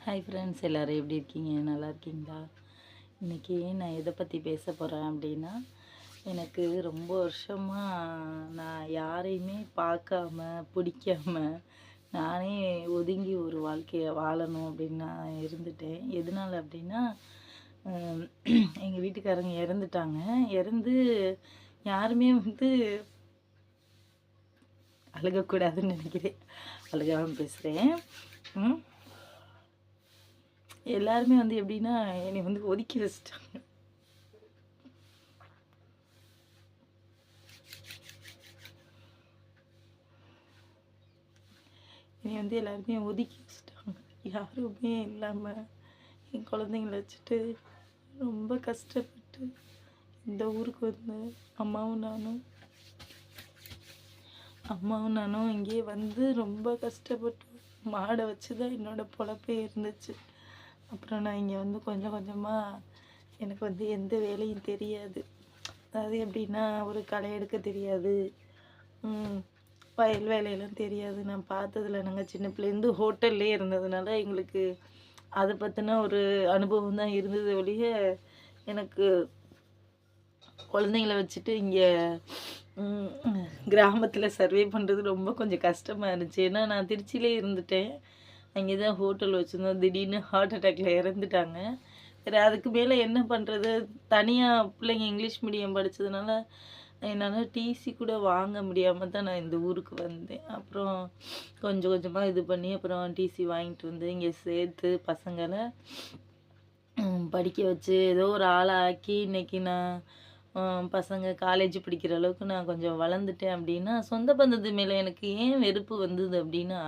Hi friends, எல்லோரும் எப்படி இருக்கீங்க? நல்லா இருக்கீங்களா? இன்றைக்கி நான் எதை பற்றி பேச போகிறேன் அப்படின்னா, எனக்கு ரொம்ப வருஷமாக நான் யாரையுமே பார்க்காம பிடிக்காம நானே ஒதுங்கி ஒரு வாழ்க்கையை வாழணும் அப்படின்னு நான் இருந்துட்டேன். எதனால் அப்படின்னா, எங்கள் வீட்டுக்காரங்க இறந்துட்டாங்க. இறந்து யாருமே அழுகக்கூடாதுன்னு நினைக்கிறேன். அழுகாமல் பேசுகிறேன். எல்லாருமே எப்படின்னா என்னை ஒதுக்கி வச்சிட்டாங்க. என்னை எல்லாருமே ஒதுக்கி வச்சிட்டாங்க. யாருமே இல்லாமல் என் குழந்தைங்கள வச்சுட்டு ரொம்ப கஷ்டப்பட்டு இந்த ஊருக்கு அம்மாவும் நானும் இங்கேயே ரொம்ப கஷ்டப்பட்டு மாடை வச்சு தான் என்னோடய பொழப்பே இருந்துச்சு. அப்புறம் நான் இங்கே கொஞ்சம் கொஞ்சமாக எனக்கு எந்த வேலையும் தெரியாது. அதாவது எப்படின்னா, ஒரு களை எடுக்க தெரியாது, வயல் வேலையெல்லாம் தெரியாது. நான் பார்த்ததில்ல. நாங்கள் சின்ன பிள்ளைலேருந்து ஹோட்டல்லே இருந்ததுனால எங்களுக்கு அதை பற்றின ஒரு அனுபவம் தான் இருந்தது ஒழிய, எனக்கு குழந்தைங்கள வச்சுட்டு இங்கே கிராமத்தில் சர்வே பண்ணுறது ரொம்ப கொஞ்சம் கஷ்டமாக இருந்துச்சு. ஏன்னா நான் திருச்சியிலே இருந்துட்டேன். அங்கே தான் ஹோட்டல் வச்சுருந்தோம். திடீர்னு ஹார்ட் அட்டாக்கில் இறந்துட்டாங்க. வேறு அதுக்கு மேலே என்ன பண்ணுறது? தனியாக பிள்ளைங்க இங்கிலீஷ் மீடியம் படித்ததுனால என்னால் டிசி கூட வாங்க முடியாமல் தான் நான் இந்த ஊருக்கு வந்தேன். அப்புறம் கொஞ்சம் கொஞ்சமாக இது பண்ணி அப்புறம் டிசி வாங்கிட்டு வந்து இங்கே சேர்த்து பசங்களை படிக்க வச்சு ஏதோ ஒரு ஆளாக்கி இன்றைக்கி நான் பசங்க காலேஜ் படிக்கிற அளவுக்கு நான் கொஞ்சம் வளர்ந்துட்டேன். அப்படின்னா சொந்த பந்தத்து மேலே எனக்கு ஏன் வெறுப்பு வந்தது அப்படின்னா,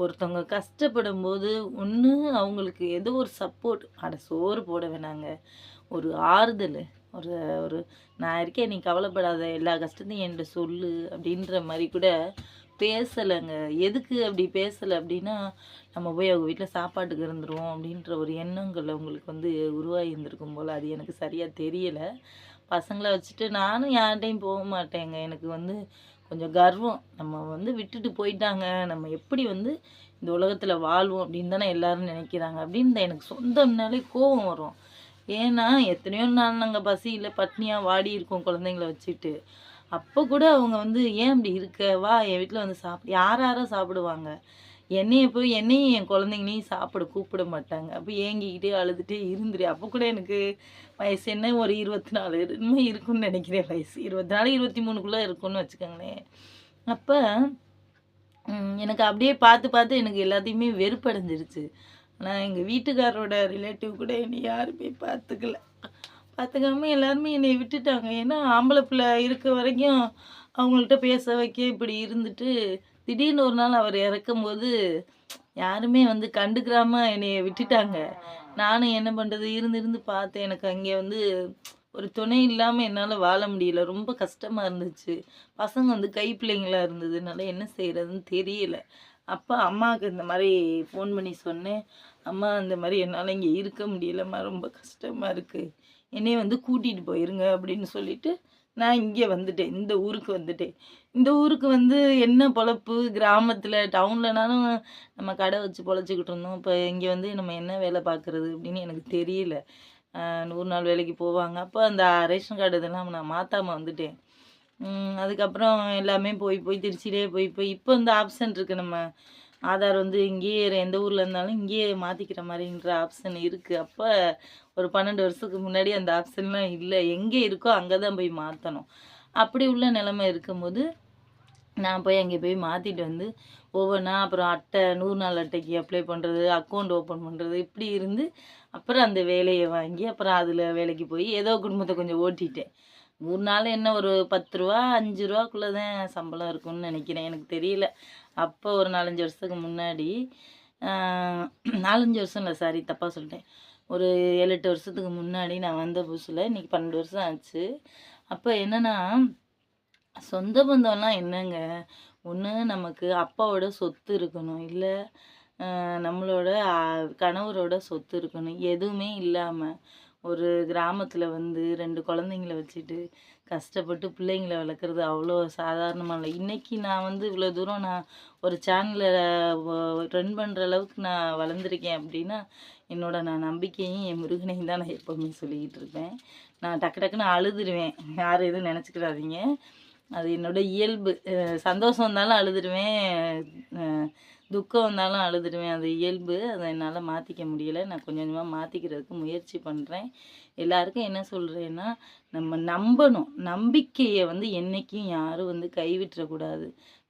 ஒருத்தவங்க கஷ்டப்படும் போது ஒன்று அவங்களுக்கு ஏதோ ஒரு சப்போர்ட், சோறு போட வேணாங்க, ஒரு ஆறுதல், ஒரு ஒரு நான் இருக்கேன், நீ கவலைப்படாத, எல்லா கஷ்டத்தையும் என்கிட்ட சொல்லு அப்படின்ற மாதிரி கூட பேசலைங்க. எதுக்கு அப்படி பேசலை அப்படின்னா, நம்ம போய் அவங்க வீட்டில் சாப்பாட்டுக்கு இருந்துருவோம் அப்படின்ற ஒரு எண்ணங்கள் அவங்களுக்கு உருவாகி இருந்திருக்கும் போல். அது எனக்கு சரியாக தெரியலை. பசங்களை வச்சுட்டு நானும் யார்கிட்டையும் போக மாட்டேங்க. எனக்கு கொஞ்சம் கர்வம். நம்ம விட்டுட்டு போயிட்டாங்க, நம்ம எப்படி இந்த உலகத்தில் வாழ்வோம் அப்படின்னு தானே எல்லோரும் நினைக்கிறாங்க. அப்படின்னு எனக்கு சொந்தம்னாலே கோபம் வரும். ஏன்னா எத்தனையோ நாள் நாங்கள் பசியில் பட்னியாக வாடி இருக்கோம் குழந்தைங்கள வச்சுட்டு. அப்போ கூட அவங்க ஏன் அப்படி இருக்க, வா என் வீட்டில் சாப்பிடு. யாரோ சாப்பிடுவாங்க. என்னையும் என் குழந்தைங்களையும் சாப்பிட கூப்பிட மாட்டாங்க. அப்போ ஏங்கிக்கிட்டே அழுதுகிட்டே இருந்துரு. அப்போ கூட எனக்கு வயசு என்ன, ஒரு 24 இன்னும் இருக்குன்னு நினைக்கிறேன். வயசு 24 23க்குள்ளே இருக்குன்னு வச்சுக்கோங்களேன். அப்போ எனக்கு அப்படியே பார்த்து பார்த்து எனக்கு எல்லாத்தையுமே வெறுப்படைஞ்சிருச்சு. ஆனால் எங்கள் வீட்டுக்காரரோட ரிலேட்டிவ் கூட என்னை யாருமே பார்த்துக்காம எல்லாருமே என்னை விட்டுட்டாங்க. ஏன்னா ஆம்பளை பிள்ளை இருக்க வரைக்கும் அவங்கள்ட்ட பேச வைக்க இப்படி இருந்துட்டு, திடீர்னு ஒரு நாள் அவர் இறக்கும்போது யாருமே கண்டுக்கிறாம என்னைய விட்டுட்டாங்க. நானும் என்ன பண்ணுறது, இருந்து பார்த்தேன். எனக்கு அங்கே ஒரு துணை இல்லாமல் என்னால் வாழ முடியல. ரொம்ப கஷ்டமாக இருந்துச்சு. பசங்க கை பிள்ளைங்களாக இருந்ததுனால என்ன செய்கிறதுன்னு தெரியல. அப்போ அம்மாவுக்கு இந்த மாதிரி ஃபோன் பண்ணி சொன்னேன். அம்மா, இந்த மாதிரி என்னால் இங்கே இருக்க முடியலம்மா, ரொம்ப கஷ்டமாக இருக்குது, என்னைய கூட்டிகிட்டு போயிருங்க அப்படின்னு சொல்லிட்டு நான் இங்கே வந்துட்டேன். இந்த ஊருக்கு வந்துட்டேன். இந்த ஊருக்கு என்ன பொழப்பு, கிராமத்தில் டவுன்லனாலும் நம்ம கடை வச்சு பொழைச்சிக்கிட்டு இருந்தோம். இப்போ இங்கே நம்ம என்ன வேலை பார்க்குறது அப்படின்னு எனக்கு தெரியல. 100 நாள் வேலைக்கு போவாங்க. அப்போ அந்த ரேஷன் கார்டு இதெல்லாம் நான் மாற்றாமல் வந்துட்டேன். அதுக்கப்புறம் எல்லாமே போய் திருச்சியிலே போய் இப்போ ஆப்ஷன் இருக்குது. நம்ம ஆதார் இங்கேயே எந்த ஊரில் இருந்தாலும் இங்கேயே மாற்றிக்கிற மாதிரின்ற ஆப்ஷன் இருக்குது. அப்போ ஒரு 12 வருஷத்துக்கு முன்னாடி அந்த ஆப்ஷன்லாம் இல்லை. எங்கே இருக்கோ அங்கே தான் போய் மாற்றணும். அப்படி உள்ள நிலைமை இருக்கும்போது நான் அங்கே போய் மாற்றிட்டு ஒவ்வொன்றா அப்புறம் அட்டை 100 நாள் அட்டைக்கு அப்ளை பண்ணுறது, அக்கௌண்ட் ஓப்பன் பண்ணுறது, இப்படி இருந்து அப்புறம் அந்த வேலையை வாங்கி அப்புறம் அதில் வேலைக்கு போய் ஏதோ குடும்பத்தை கொஞ்சம் ஓட்டிட்டேன். 100 நாள் என்ன, ஒரு 10 ரூபா 5 ரூபாக்குள்ளே தான் சம்பளம் இருக்கும்னு நினைக்கிறேன். எனக்கு தெரியல. அப்போ ஒரு 4-5 வருஷத்துக்கு முன்னாடி, 4-5 வருஷம் இல்லை, சாரி தப்பாக சொல்லிட்டேன். ஒரு 7-8 வருஷத்துக்கு முன்னாடி நான் வந்த புதுசில், இன்றைக்கி 12 வருஷம் ஆச்சு. அப்போ என்னென்னா, சொந்த பந்தம்லாம் என்னங்க, ஒன்று நமக்கு அப்பாவோட சொத்து இருக்கணும், இல்லை நம்மளோட கணவரோட சொத்து இருக்கணும். எதுவுமே இல்லாமல் ஒரு கிராமத்தில் வந்து 2 குழந்தைங்கள வச்சுட்டு கஷ்டப்பட்டு பிள்ளைங்கள வளர்க்குறது அவ்வளோ சாதாரணமாக இல்லை. இன்றைக்கி நான் வந்து இவ்வளோ தூரம் நான் ஒரு சேனலை ரன் பண்ணுற அளவுக்கு நான் வளர்ந்துருக்கேன் அப்படின்னா நான் நம்பிக்கையும் என் முருகனையும் தான் நான் எப்போவுமே சொல்லிக்கிட்டு இருப்பேன். நான் டக்கு டக்குன்னு அழுதுருவேன், யாரும் எதுவும் நினச்சிக்கிறாதீங்க. அது என்னோடய இயல்பு. சந்தோஷம் வந்தாலும் அழுதுருவேன், துக்கம் வந்தாலும் அழுதுருவேன். அது இயல்பு. அதை என்னால் மாற்றிக்க முடியலை. நான் கொஞ்சம் கொஞ்சமாக மாற்றிக்கிறதுக்கு முயற்சி பண்ணுறேன். எல்லாருக்கும் என்ன சொல்கிறேன்னா, நம்ம நம்பணும். நம்பிக்கையை வந்து என்றைக்கும் யாரும் வந்து கைவிட்டுறக்கூடாது.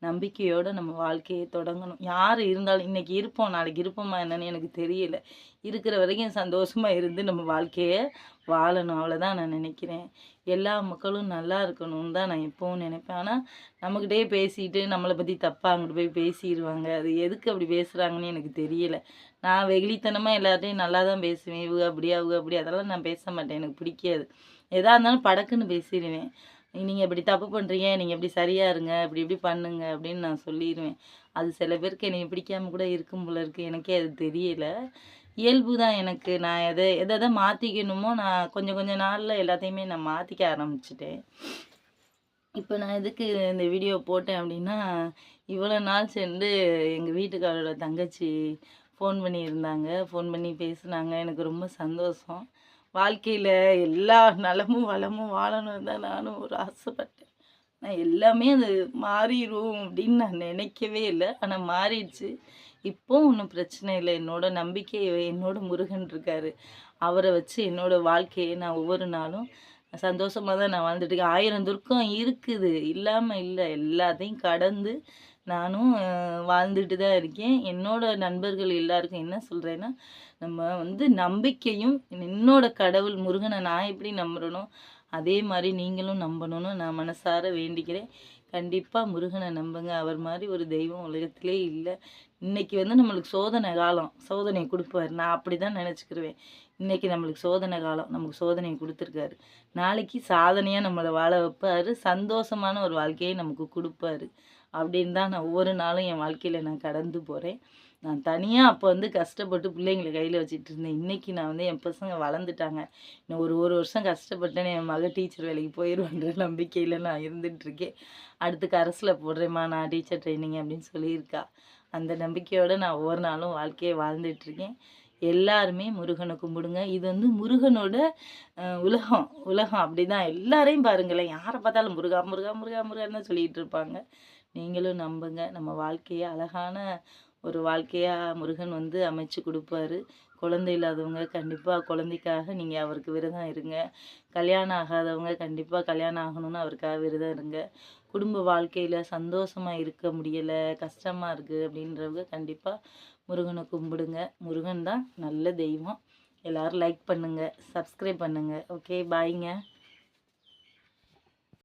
நம்பிக்கையோடு நம்ம வாழ்க்கையை தொடங்கணும். யார் இருந்தாலும் இன்றைக்கி இருப்போம், நாளைக்கு இருப்போமா என்னன்னு எனக்கு தெரியல. இருக்கிற வரைக்கும் சந்தோஷமாக இருந்து நம்ம வாழ்க்கையை வாழணும், அவ்வளோதான் நான் நினைக்கிறேன். எல்லா மக்களும் நல்லா இருக்கணும்னு தான் நான் எப்போவும் நினைப்பேன். ஆனால் நம்மக்கிட்டே பேசிட்டு நம்மளை பற்றி தப்பாக அங்கிட்டு போய் பேசிடுவாங்க. அது எதுக்கு அப்படி பேசுகிறாங்கன்னு எனக்கு தெரியல. நான் வெகுளித்தனமாக எல்லார்ட்டையும் நல்லா தான் பேசுவேன். இவங்க அப்படி அவங்க அப்படி அதெல்லாம் நான் பேச மாட்டேன், எனக்கு பிடிக்காது. எதாக இருந்தாலும் படக்குன்னு பேசிடுவேன். நீங்கள் இப்படி தப்பு பண்ணுறீங்க, நீங்கள் இப்படி சரியாக இருங்க, இப்படி இப்படி பண்ணுங்க அப்படின்னு நான் சொல்லிடுவேன். அது சில பேருக்கு என்னை பிடிக்காம கூட இருக்கும் போல இருக்குது, எனக்கே அது தெரியல. இயல்பு தான் எனக்கு. நான் எதை எதை மாற்றிக்கணுமோ நான் கொஞ்சம் கொஞ்சம் நாளில் எல்லாத்தையுமே நான் மாற்றிக்க ஆரம்பிச்சிட்டேன். இப்போ நான் எதுக்கு இந்த வீடியோ போட்டேன் அப்படின்னா, இவ்வளோ நாள் சென்று எங்கள் வீட்டுக்காரோட தங்கச்சி ஃபோன் பண்ணியிருந்தாங்க. ஃபோன் பண்ணி பேசுனாங்க. எனக்கு ரொம்ப சந்தோஷம். வாழ்க்கையில் எல்லா நலமும் வளமும் வாழணும்னு தான் நானும் ஒரு ஆசைப்பட்டேன். நான் எல்லாமே அது மாறிடும் அப்படின்னு நான் நினைக்கவே இல்லை. ஆனால் மாறிடுச்சு. இப்போவும் ஒன்றும் பிரச்சனை இல்லை. என்னோட நம்பிக்கை என்னோட முருகன் இருக்கார். அவரை வச்சு என்னோடய வாழ்க்கையை நான் ஒவ்வொரு நாளும் சந்தோஷமாக தான் நான் வாழ்ந்துட்டுருக்கேன். 1000 துர்க்கம் இருக்குது, இல்லாமல் இல்லை. எல்லாத்தையும் கடந்து நானும் வாழ்ந்துட்டு தான் இருக்கேன். என்னோட நண்பர்கள் எல்லாருக்கும் என்ன சொல்கிறேன்னா, நம்ம வந்து நம்பிக்கையும் என்னோட கடவுள் முருகனை நான் எப்படி நம்புகிறேனோ அதே மாதிரி நீங்களும் நம்பணும்னு நான் மனசார வேண்டிக்கிறேன். கண்டிப்பாக முருகனை நம்புங்க. அவர் மாதிரி ஒரு தெய்வம் உலகத்திலே இல்லை. இன்றைக்கி வந்து நம்மளுக்கு சோதனை காலம், சோதனை கொடுப்பார். நான் அப்படி தான் நினச்சிக்கிருவேன். இன்றைக்கி நம்மளுக்கு சோதனை காலம், நமக்கு சோதனை கொடுத்துருக்காரு. நாளைக்கு சாதனையாக நம்மளை வாழ வைப்பார். சந்தோஷமான ஒரு வாழ்க்கையை நமக்கு கொடுப்பாரு. அப்படின்னு தான் நான் ஒவ்வொரு நாளும் என் வாழ்க்கையில் நான் கடந்து போகிறேன். நான் தனியாக அப்போ வந்து கஷ்டப்பட்டு பிள்ளைங்களை கையில் வச்சுட்டு இருந்தேன். இன்றைக்கி நான் வந்து என் பசங்க வளர்ந்துட்டாங்க. இன்னும் ஒரு வருஷம் கஷ்டப்பட்டேன்னு என் மக டீச்சர் வேலைக்கு போயிடுவான்ற நம்பிக்கையில் நான் இருந்துகிட்ருக்கேன். அடுத்து கரஸில் போடுறேம்மா நான் டீச்சர் ட்ரைனிங் அப்படின்னு சொல்லியிருக்கா. அந்த நம்பிக்கையோடு நான் ஒவ்வொரு நாளும் வாழ்க்கையை வாழ்ந்துட்டுருக்கேன். எல்லாருமே முருகனை கும்பிடுங்க. இது வந்து முருகனோட உலகம் அப்படி தான். எல்லாரையும் பாருங்களேன், யாரை பார்த்தாலும் முருகா முருகா முருகா முருகான்னு தான் சொல்லிகிட்டு இருப்பாங்க. நீங்களும் நம்புங்க. நம்ம வாழ்க்கையை அழகான ஒரு வாழ்க்கையாக முருகன் வந்து அமைச்சு கொடுப்பாரு. குழந்தை இல்லாதவங்க கண்டிப்பாக குழந்தைக்காக நீங்கள் அவருக்கு விரதம் இருங்க. கல்யாணம் ஆகாதவங்க கண்டிப்பாக கல்யாணம் ஆகணும்னு அவருக்காக விரதம் இருங்க. குடும்ப வாழ்க்கையில் சந்தோஷமாக இருக்க முடியலை, கஷ்டமாக இருக்குது அப்படின்றவங்க கண்டிப்பாக முருகனை கும்பிடுங்க. முருகன் தான் நல்ல தெய்வம். எல்லோரும் லைக் பண்ணுங்கள், சப்ஸ்கிரைப் பண்ணுங்கள். ஓகே, பாய்ங்க.